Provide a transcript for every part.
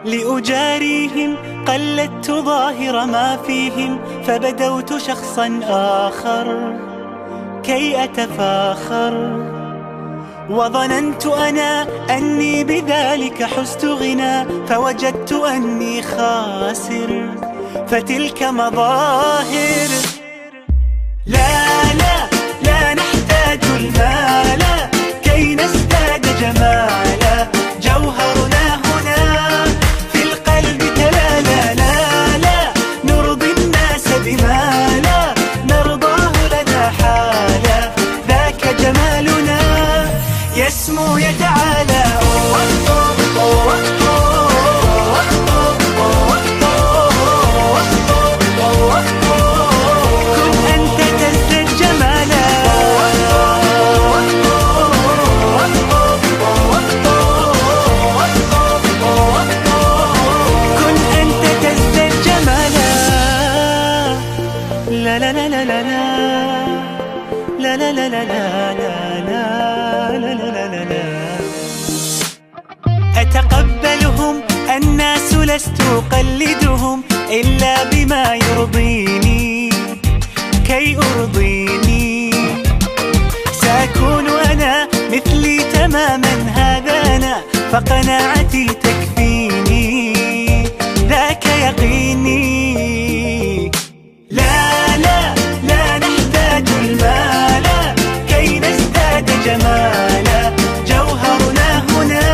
لأجاريهم قلدت ظاهر ما فيهم، فبدوت شخصا آخر كي أتفاخر، وظننت أنا أني بذلك حزت غنى، فوجدت أني خاسر، فتلك مظاهر. لا لا لا نحتاج المال كي نزداد جمالا، جوهرنا هنا في القلب تلالا. لا لا نرضي الناس بما لا نرضاه لنا حالا، ذاك جمالنا يسمو يتعالى. لا لا لا لا لا لا لا لا لا لا لا لا لا. أتقبلهم الناس لست أقلدهم، إلا بما يرضيني كي أرضيني. سأكون أنا مثلي تماما، هذا أنا فقناعتي تكفيني، ذاك يقيني. لا لا لا نحتاج المال كي نزداد جمالا، جوهرنا هنا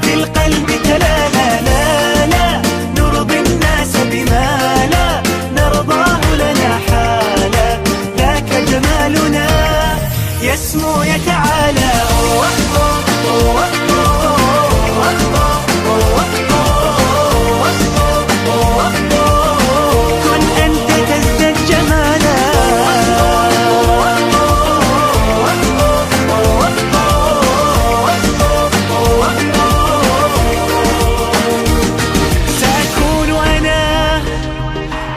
في القلب تلالا. لا لا نرضي الناس بما لا نرضاه لنا حالا، ذاك جمالنا يسمو يتعالى.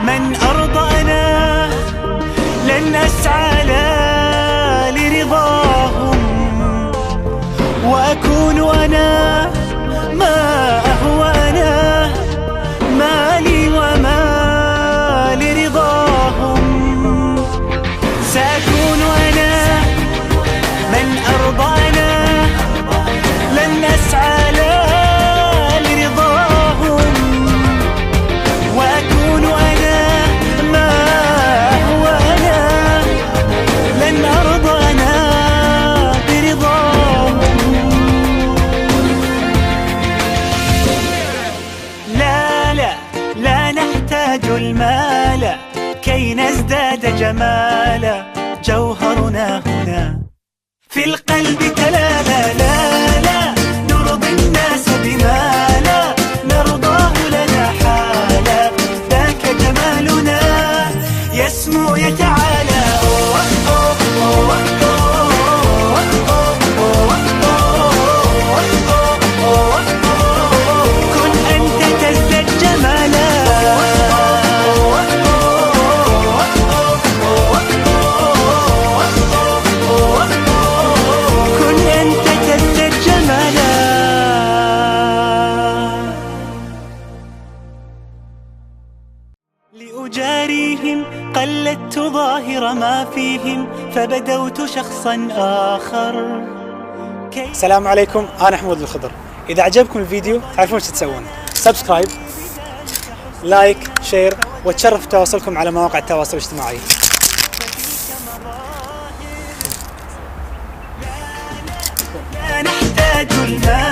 من أرضى أنا لن أسعى لا لرضاهم، وأكون أنا ما أهوى أنا، مالي وما لرضاهم. سأكون أنا من أرضى أنا لن أسعى لا لرضاهم، وأكون أنا المال كي نزداد جمالا، جوهرنا هنا في القلب تلالا. لا لا نرضي الناس بما لا نرضاه لنا حالا، ذاك جمالنا يسمو يتعالى. لأجاريهم قلدت ظاهر ما فيهم، فبدوت شخصا آخر. السلام عليكم، أنا حمود الخضر. إذا عجبكم الفيديو تعرفون ايش تسوون، سبسكرايب، لايك، شير، وتشرف تواصلكم على مواقع التواصل الاجتماعي. لا نحتاج المال